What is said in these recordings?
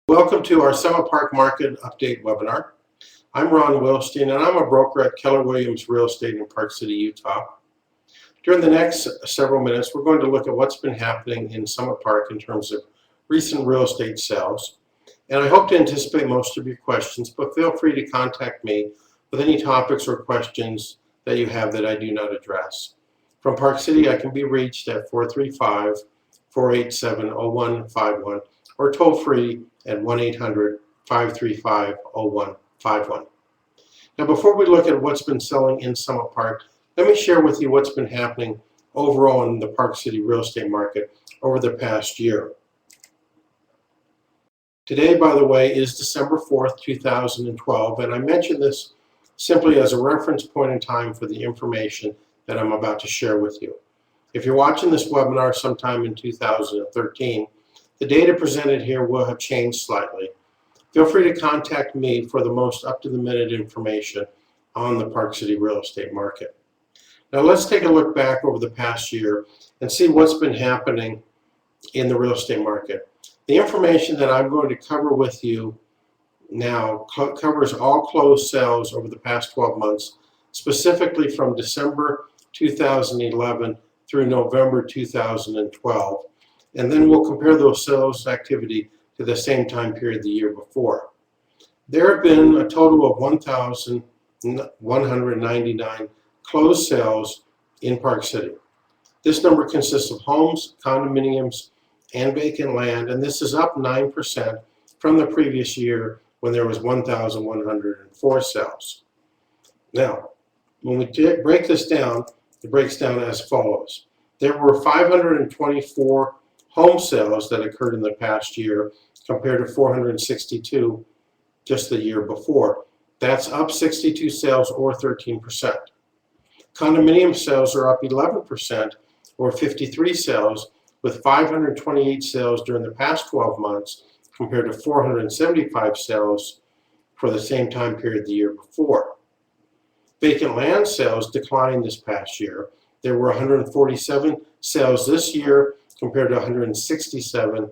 Welcome to our Summit Park Market Update webinar. I'm Ron Wilstein, and I'm a broker at Keller Williams Real Estate in Park City, Utah. During the next several minutes, we're going to look at what's been happening in Summit Park in terms of recent real estate sales. And I hope to anticipate most of your questions, but feel free to contact me with any topics or questions that you have that I do not address. From Park City, I can be reached at 435-487-0151 or toll free at 1-800-535-0151. Now, before we look at what's been selling in Summit Park, let me share with you what's been happening overall in the Park City real estate market over the past year. Today, by the way, is December 4th, 2012, and I mention this simply as a reference point in time for the information that I'm about to share with you. If you're watching this webinar sometime in 2013, the data presented here will have changed slightly. Feel free to contact me for the most up-to-the-minute information on the Park City real estate market. Now let's take a look back over the past year and see what's been happening in the real estate market. The information that I'm going to cover with you now covers all closed sales over the past 12 months, specifically from December 2011 through November 2012. And then we'll compare those sales activity to the same time period the year before. There have been a total of 1,199 closed sales in Park City. This number consists of homes, condominiums, and vacant land, and this is up 9% from the previous year when there was 1,104 sales. Now, when we break this down, it breaks down as follows. There were 524 home sales that occurred in the past year compared to 462 just the year before. That's up 62 sales or 13%. Condominium sales are up 11% or 53 sales, with 528 sales during the past 12 months compared to 475 sales for the same time period the year before. Vacant land sales declined this past year. There were 147 sales this year compared to 167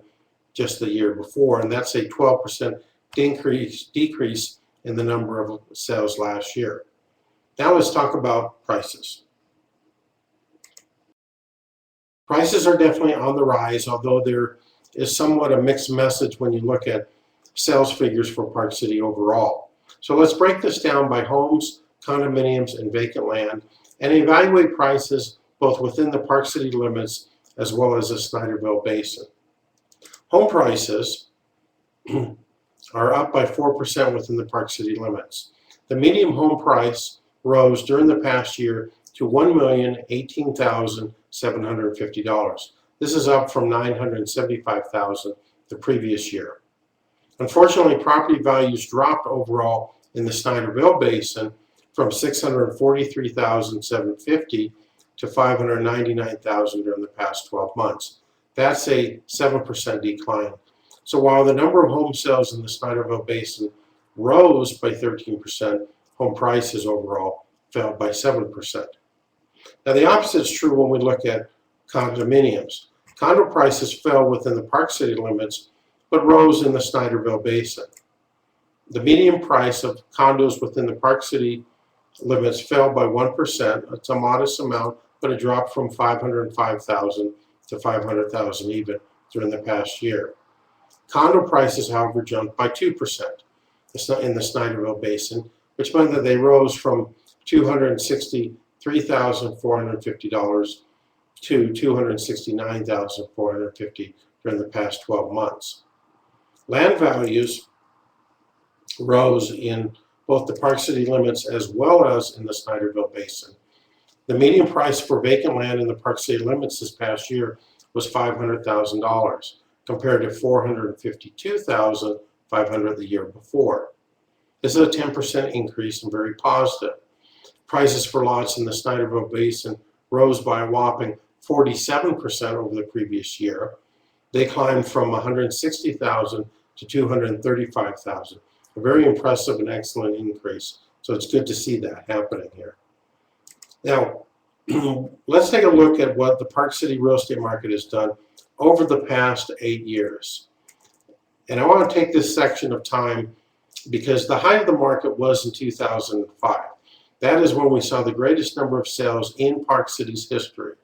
just the year before, and that's a 12% decrease in the number of sales last year. Now let's talk about prices. Prices are definitely on the rise, although there is somewhat a mixed message when you look at sales figures for Park City overall. So let's break this down by homes, condominiums, and vacant land, and evaluate prices both within the Park City limits as well as the Snyderville Basin. Home prices are up by 4% within the Park City limits. The median home price rose during the past year to $1,018,750. This is up from $975,000 the previous year. Unfortunately, property values dropped overall in the Snyderville Basin from $643,750 to $599,000 during the past 12 months. That's a 7% decline. So while the number of home sales in the Snyderville Basin rose by 13%, home prices overall fell by 7%. Now the opposite is true when we look at condominiums. Condo prices fell within the Park City limits, but rose in the Snyderville Basin. The median price of condos within the Park City limits fell by 1%. It's a modest amount, but it dropped from $505,000 to $500,000 even during the past year. Condo prices, however, jumped by 2% in the Snyderville Basin, which meant that they rose from $263,450 to $269,450 during the past 12 months. Land values rose in both the Park City limits as well as in the Snyderville Basin. The median price for vacant land in the Park City limits this past year was $500,000 compared to $452,500 the year before. This is a 10% increase and very positive. Prices for lots in the Snyderville Basin rose by a whopping 47% over the previous year. They climbed from $160,000 to $235,000. A very impressive and excellent increase. So it's good to see that happening here. Now, let's take a look at what the Park City real estate market has done over the past 8 years. And I want to take this section of time because the height of the market was in 2005. That is when we saw the greatest number of sales in Park City's history.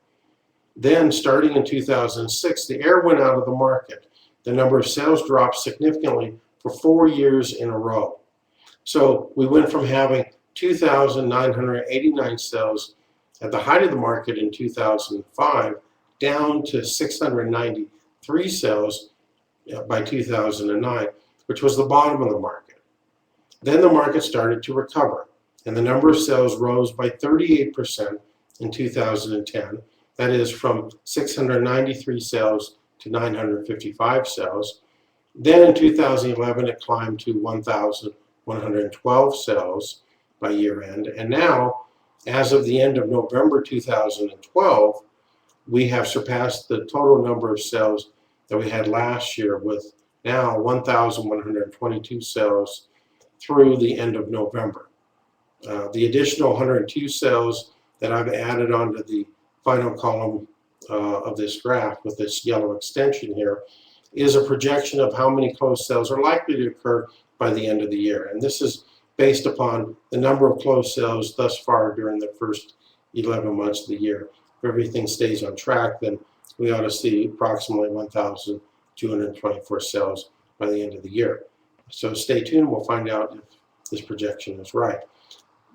Then, starting in 2006, the air went out of the market. The number of sales dropped significantly for 4 years in a row. So we went from having 2,989 sales at the height of the market in 2005 down to 693 sales by 2009, which was the bottom of the market. Then the market started to recover, and the number of sales rose by 38% in 2010. That is from 693 sales to 955 sales. Then in 2011, it climbed to 1,112 sales by year end. And now, as of the end of November 2012, we have surpassed the total number of sales that we had last year, with now 1,122 sales through the end of November. The additional 102 sales that I've added onto the final column of this graph with this yellow extension here is a projection of how many closed sales are likely to occur by the end of the year. And this is based upon the number of closed sales thus far during the first 11 months of the year. If everything stays on track, then we ought to see approximately 1,224 sales by the end of the year. So stay tuned, we'll find out if this projection is right.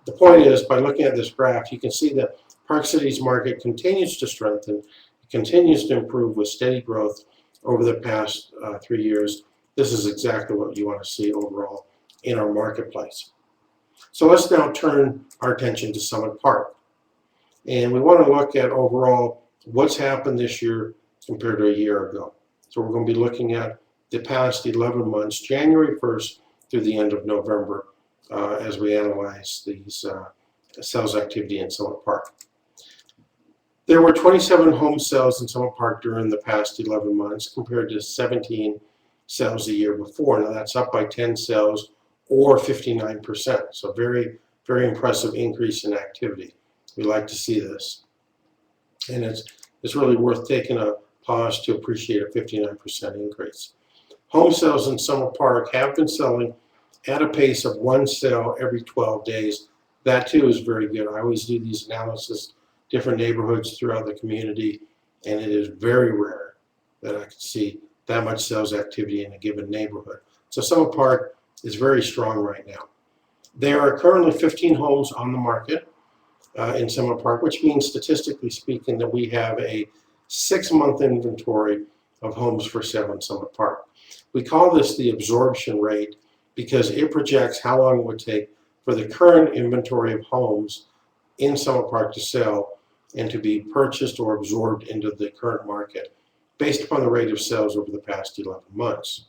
The point is, by looking at this graph, you can see that Park City's market continues to strengthen, continues to improve with steady growth over the past 3 years. This is exactly what you want to see overall in our marketplace. So let's now turn our attention to Summit Park. And we want to look at overall what's happened this year compared to a year ago. So we're going to be looking at the past 11 months, January 1st through the end of November, as we analyze these sales activity in Summit Park. There were 27 home sales in Summit Park during the past 11 months compared to 17 sales the year before. Now that's up by 10 sales or 59%. So very, very impressive increase in activity. We like to see this. And it's really worth taking a pause to appreciate a 59% increase. Home sales in Summit Park have been selling at a pace of 1 sale every 12 days. That too is very good. I always do these analysis, different neighborhoods throughout the community, and it is very rare that I can see that much sales activity in a given neighborhood. So Summit Park is very strong right now. There are currently 15 homes on the market in Summit Park, which means, statistically speaking, that we have a 6-month inventory of homes for sale in Summit Park. We call this the absorption rate because it projects how long it would take for the current inventory of homes in Summit Park to sell and to be purchased or absorbed into the current market based upon the rate of sales over the past 11 months.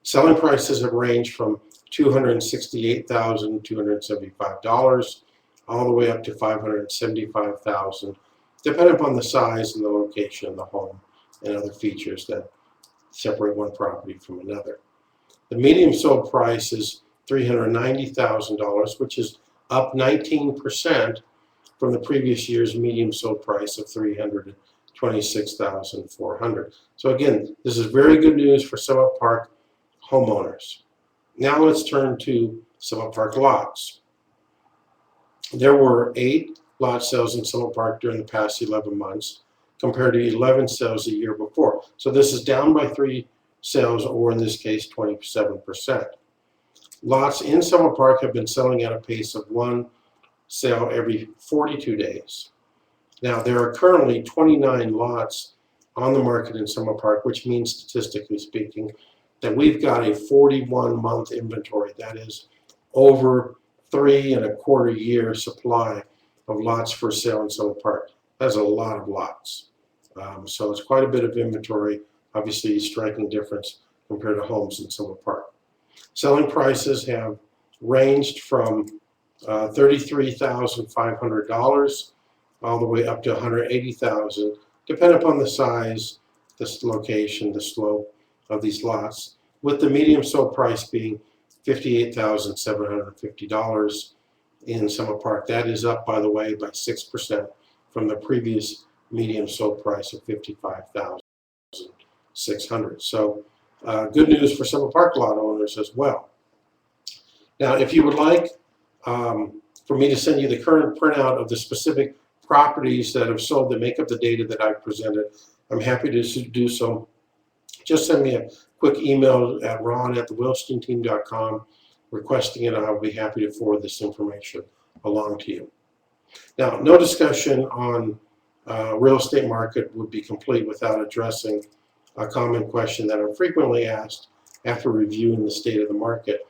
Selling prices have ranged from $268,275 all the way up to $575,000, depending upon the size and the location of the home and other features that separate one property from another. The median sold price is $390,000, which is up 19% from the previous year's median sold price of $326,400. So again, this is very good news for Summit Park homeowners. Now let's turn to Summit Park lots. There were 8 lot sales in Summit Park during the past 11 months compared to 11 sales a year before. So this is down by 3 sales, or in this case 27%. Lots in Summit Park have been selling at a pace of 1 sale every 42 days. Now there are currently 29 lots on the market in Summit Park, which means, statistically speaking, that we've got a 41-month inventory. That is over 3¼ year supply of lots for sale in Summit Park. That's a lot of lots. So it's quite a bit of inventory, obviously a striking difference compared to homes in Summit Park. Selling prices have ranged from $33,500 all the way up to $180,000, depending upon the size, the location, the slope of these lots, with the median sold price being $58,750 in Summit Park. That is up, by the way, by 6% from the previous median sold price of $55,600. So Good news for some park lot owners as well. Now, if you would like for me to send you the current printout of the specific properties that have sold that make up the data that I presented, I'm happy to do so. Just send me a quick email at ron@thewilsteinteam.com requesting it. I'll be happy to forward this information along to you. Now, no discussion on real estate market would be complete without addressing a common question that I'm frequently asked after reviewing the state of the market,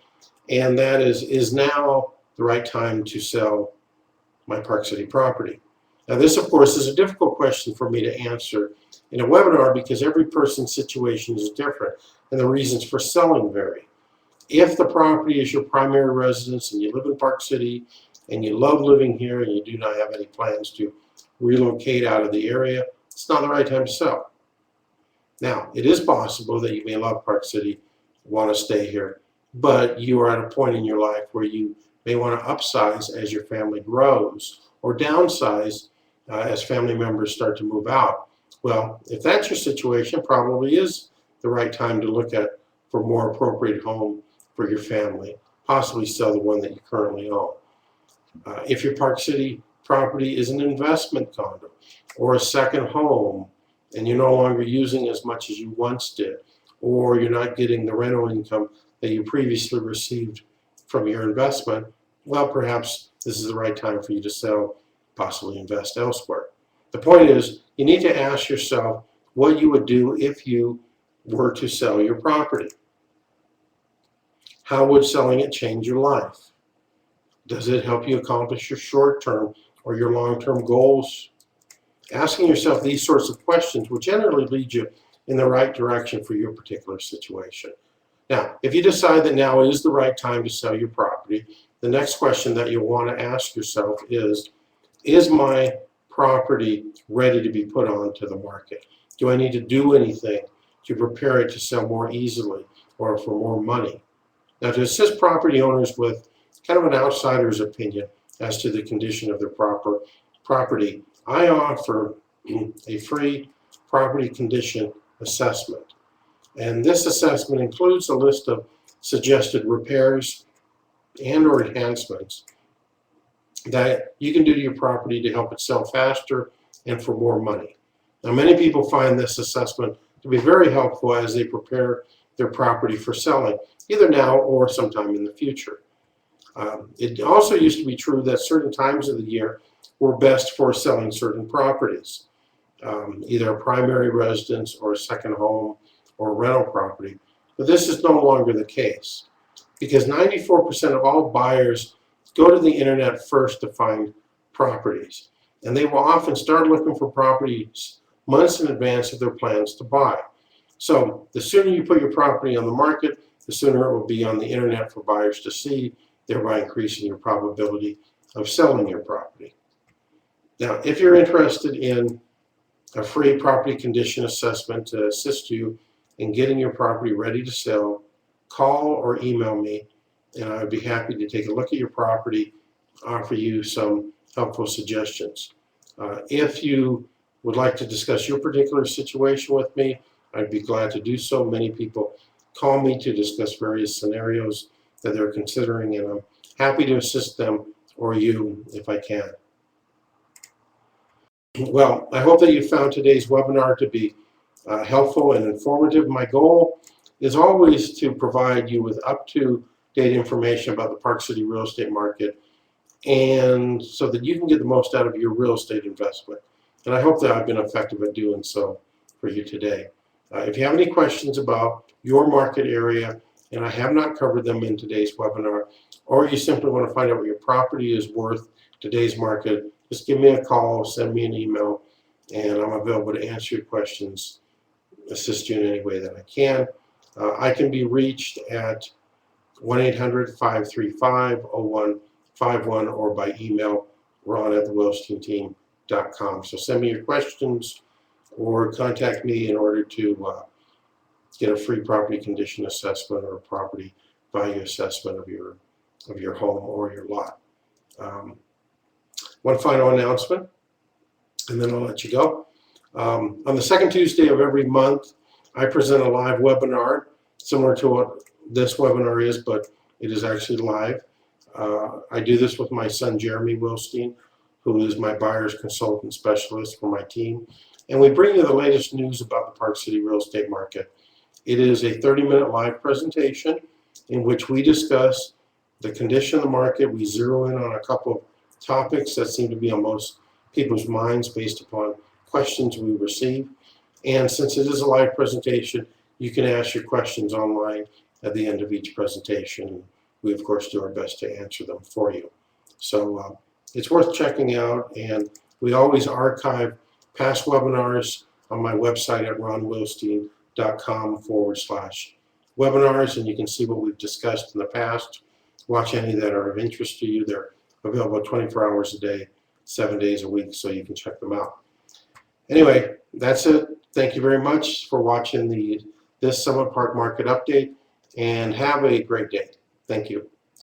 and that is now the right time to sell my Park City property? Now, this, of course, is a difficult question for me to answer in a webinar because every person's situation is different and the reasons for selling vary. If the property is your primary residence and you live in Park City and you love living here and you do not have any plans to relocate out of the area, it's not the right time to sell. Now, it is possible that you may love Park City, want to stay here, but you are at a point in your life where you may want to upsize as your family grows or downsize as family members start to move out. Well, if that's your situation, probably is the right time to look at for a more appropriate home for your family, possibly sell the one that you currently own. If your Park City property is an investment condo or a second home and you're no longer using as much as you once did, or you're not getting the rental income that you previously received from your investment, well, perhaps this is the right time for you to sell, possibly invest elsewhere. The point is, you need to ask yourself what you would do if you were to sell your property. How would selling it change your life? Does it help you accomplish your short-term or your long-term goals? Asking yourself these sorts of questions will generally lead you in the right direction for your particular situation. Now, if you decide that now is the right time to sell your property, the next question that you'll want to ask yourself is my property ready to be put onto the market? Do I need to do anything to prepare it to sell more easily or for more money? Now, to assist property owners with kind of an outsider's opinion as to the condition of their property, I offer a free property condition assessment. And this assessment includes a list of suggested repairs and or enhancements that you can do to your property to help it sell faster and for more money. Now, many people find this assessment to be very helpful as they prepare their property for selling, either now or sometime in the future. It also used to be true that certain times of the year were best for selling certain properties, either a primary residence or a second home or a rental property. But this is no longer the case because 94% of all buyers go to the internet first to find properties, and they will often start looking for properties months in advance of their plans to buy. So the sooner you put your property on the market, the sooner it will be on the internet for buyers to see, thereby increasing your probability of selling your property. Now, if you're interested in a free property condition assessment to assist you in getting your property ready to sell, call or email me, and I would be happy to take a look at your property, offer you some helpful suggestions. If you would like to discuss your particular situation with me, I'd be glad to do so. Many people call me to discuss various scenarios that they're considering, and I'm happy to assist them or you if I can. Well, I hope that you found today's webinar to be helpful and informative. My goal is always to provide you with up-to-date information about the Park City real estate market, and so that you can get the most out of your real estate investment. And I hope that I've been effective at doing so for you today. If you have any questions about your market area, and I have not covered them in today's webinar, or you simply want to find out what your property is worth today's market, just give me a call, send me an email, and I'm available to answer your questions, assist you in any way that I can. I can be reached at 1-800-535-0151 or by email, ron@thewilsteinteam.com. So send me your questions or contact me in order to get a free property condition assessment or a property value assessment of your home or your lot. One final announcement, and then I'll let you go. On the second Tuesday of every month, I present a live webinar similar to what this webinar is, but it is actually live. I do this with my son, Jeremy Wilstein, who is my buyer's consultant specialist for my team. And we bring you the latest news about the Park City real estate market. It is a 30-minute live presentation in which we discuss the condition of the market. We zero in on a couple of topics that seem to be on most people's minds based upon questions we receive. And since it is a live presentation, you can ask your questions online at the end of each presentation. We, of course, do our best to answer them for you. So it's worth checking out, and we always archive past webinars on my website at ronwilstein.com/webinars, and you can see what we've discussed in the past. Watch any that are of interest to you. They're available 24 hours a day, 7 days a week, so you can check them out. Anyway, that's it. Thank you very much for watching this Summit Park Market Update, and have a great day. Thank you.